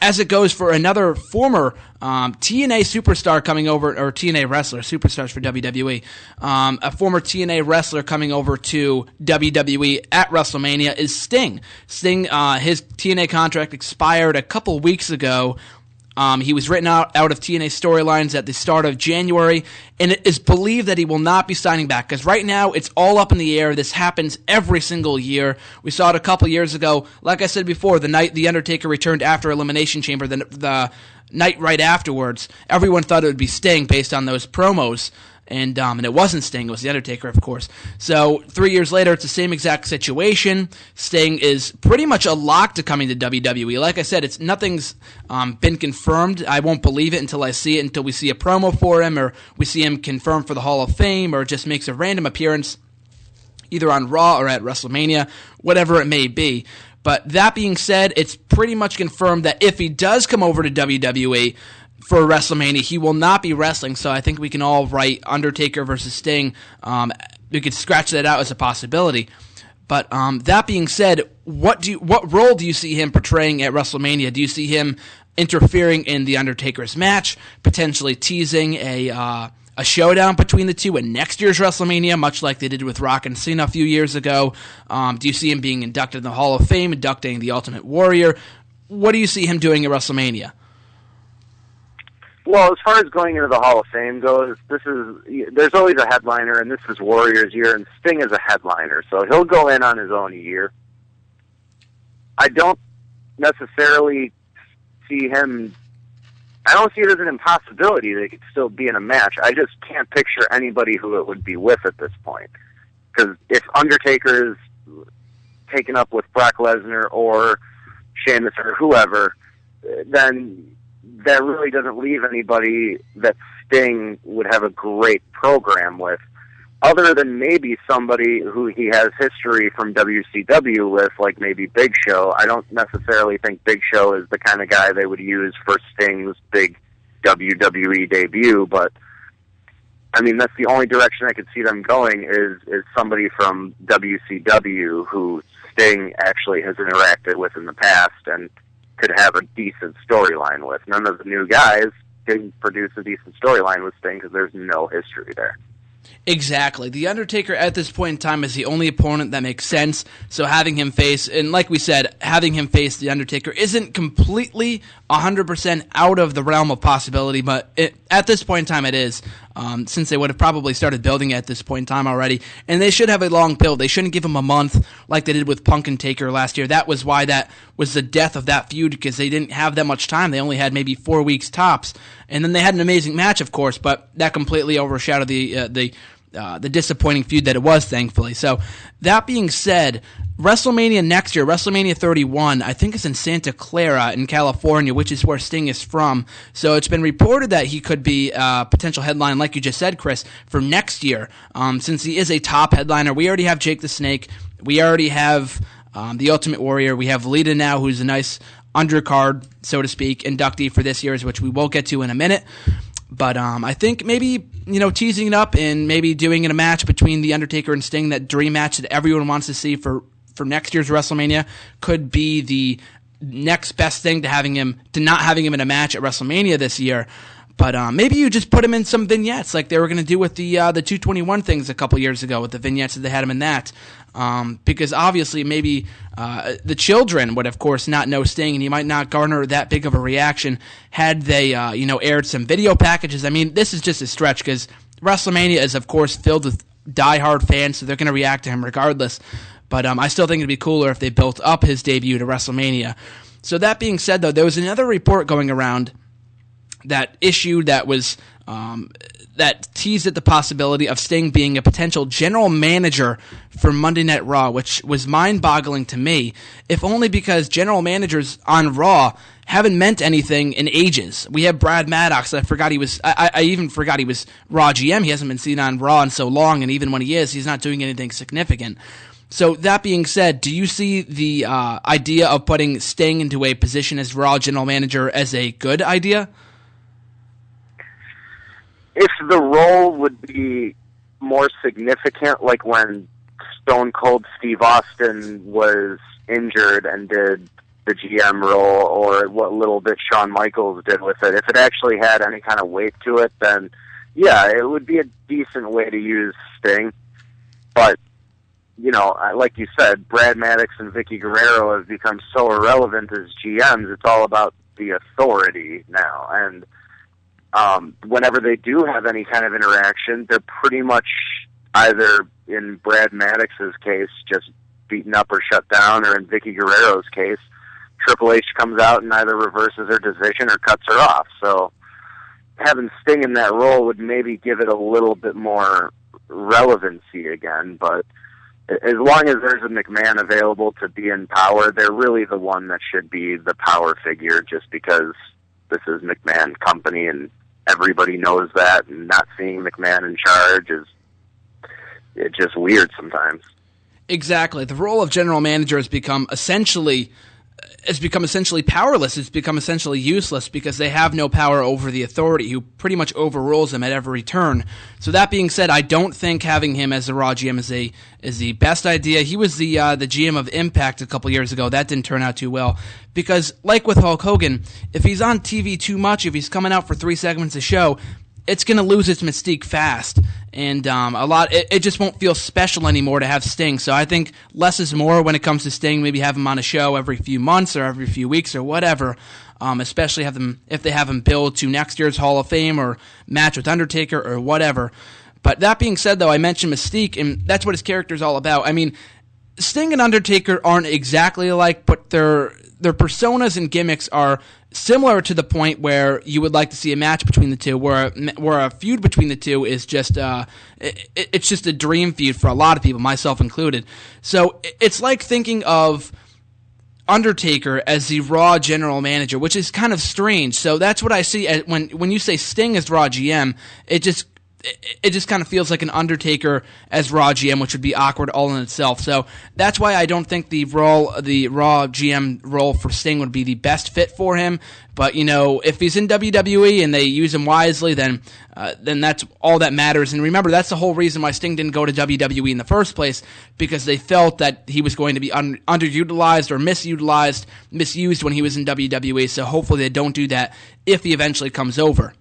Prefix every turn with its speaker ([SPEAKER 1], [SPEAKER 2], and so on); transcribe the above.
[SPEAKER 1] as it goes for another former TNA superstar coming over, or TNA wrestler, superstars for WWE, a former TNA wrestler coming over to WWE at WrestleMania is Sting. Sting, his TNA contract expired a couple weeks ago. He was written out of TNA storylines at the start of January, and it is believed that he will not be signing back, because right now it's all up in the air. This happens every single year. We saw it a couple years ago. Like I said before, the night The Undertaker returned after Elimination Chamber, the night right afterwards, everyone thought it would be Sting based on those promos. And it wasn't Sting, it was The Undertaker, of course. So 3 years later, it's the same exact situation. Sting is pretty much a lock to coming to WWE. Like I said, nothing's been confirmed. I won't believe it until I see it, until we see a promo for him, or we see him confirmed for the Hall of Fame, or just makes a random appearance either on Raw or at WrestleMania, whatever it may be. But that being said, it's pretty much confirmed that if he does come over to WWE for WrestleMania, he will not be wrestling, so I think we can all write Undertaker versus Sting. We could scratch that out as a possibility. But that being said, what role do you see him portraying at WrestleMania? Do you see him interfering in The Undertaker's match, potentially teasing a showdown between the two in next year's WrestleMania, much like they did with Rock and Cena a few years ago? Do you see him being inducted in the Hall of Fame, inducting the Ultimate Warrior? What do you see him doing at WrestleMania?
[SPEAKER 2] Well, as far as going into the Hall of Fame goes, there's always a headliner, and this is Warrior's year, and Sting is a headliner, so he'll go in on his own year. I don't necessarily see him. I don't see it as an impossibility that he could still be in a match. I just can't picture anybody who it would be with at this point. Because if Undertaker is taken up with Brock Lesnar or Sheamus or whoever, then that really doesn't leave anybody that Sting would have a great program with, other than maybe somebody who he has history from WCW with, like maybe Big Show. I don't necessarily think Big Show is the kind of guy they would use for Sting's big WWE debut, but I mean, that's the only direction I could see them going is somebody from WCW who Sting actually has interacted with in the past and could have a decent storyline with. None of the new guys can produce a decent storyline with Sting because there's no history there.
[SPEAKER 1] Exactly. The Undertaker at this point in time is the only opponent that makes sense, so having him face, and like we said, having him face The Undertaker isn't completely 100% out of the realm of possibility, but at this point in time it is, since they would have probably started building it at this point in time already, and they should have a long build. They shouldn't give him a month like they did with Punk and Taker last year. That was why that was the death of that feud, because they didn't have that much time. They only had maybe 4 weeks tops, and then they had an amazing match, of course, but that completely overshadowed the disappointing feud that it was, thankfully. So, that being said, WrestleMania next year, WrestleMania 31, I think it's in Santa Clara in California, which is where Sting is from. So it's been reported that he could be a potential headline, like you just said, Chris, for next year. Since he is a top headliner, we already have Jake the Snake. We already have the Ultimate Warrior. We have Lita now, who's a nice undercard, so to speak, inductee for this year's, which we will get to in a minute. But I think maybe, teasing it up and maybe doing in a match between The Undertaker and Sting, that dream match that everyone wants to see for next year's WrestleMania, could be the next best thing to not having him in a match at WrestleMania this year. But maybe you just put him in some vignettes like they were going to do with the 221 things a couple years ago with the vignettes that they had him in that. Because obviously maybe the children would, of course, not know Sting, and he might not garner that big of a reaction had they, aired some video packages. I mean, this is just a stretch because WrestleMania is, of course, filled with diehard fans, so they're going to react to him regardless. But I still think it'd be cooler if they built up his debut to WrestleMania. So that being said, though, there was another report going around that was that teased at the possibility of Sting being a potential general manager for Monday Night Raw, which was mind-boggling to me, if only because general managers on Raw haven't meant anything in ages. We have Brad Maddox. I even forgot he was Raw GM. He hasn't been seen on Raw in so long, and even when he is, he's not doing anything significant. So that being said, do you see the idea of putting Sting into a position as Raw general manager as a good idea?
[SPEAKER 2] If the role would be more significant, like when Stone Cold Steve Austin was injured and did the GM role or what little bit Shawn Michaels did with it. If it actually had any kind of weight to it, then yeah, it would be a decent way to use Sting. But, you know, like you said, Brad Maddox and Vicky Guerrero have become so irrelevant as GMs. It's all about the authority now. And whenever they do have any kind of interaction, they're pretty much either, in Brad Maddox's case, just beaten up or shut down, or in Vicky Guerrero's case, Triple H comes out and either reverses her decision or cuts her off. So having Sting in that role would maybe give it a little bit more relevancy again, but as long as there's a McMahon available to be in power, they're really the one that should be the power figure, just because this is McMahon company and everybody knows that, and not seeing McMahon in charge is just weird sometimes.
[SPEAKER 1] Exactly. The role of general manager has become essentially powerless. It's become essentially useless because they have no power over the authority, who pretty much overrules them at every turn. So that being said, I don't think having him as the Raw GM is the best idea. He was the GM of Impact a couple years ago. That didn't turn out too well because, like with Hulk Hogan, if he's on TV too much, if he's coming out for 3 segments a show, it's going to lose its mystique fast, and it just won't feel special anymore to have Sting. So I think less is more when it comes to Sting. Maybe have him on a show every few months or every few weeks or whateve, especially if they have him build to next year's Hall of Fame or match with Undertaker or whatever. But that being said, though, I mentioned mystique, and that's what his character is all about. I mean, Sting and Undertaker aren't exactly alike, but their personas and gimmicks are similar to the point where you would like to see a match between the two, where a feud between the two is just it's just a dream feud for a lot of people, myself included. So it's like thinking of Undertaker as the Raw general manager, which is kind of strange. So that's what I see when you say Sting as Raw GM. It just kind of feels like an Undertaker as Raw GM, which would be awkward all in itself. So that's why I don't think the Raw GM role for Sting would be the best fit for him. But, you know, if he's in WWE and they use him wisely, then that's all that matters. And remember, that's the whole reason why Sting didn't go to WWE in the first place, because they felt that he was going to be underutilized or misused when he was in WWE. So hopefully they don't do that if he eventually comes over.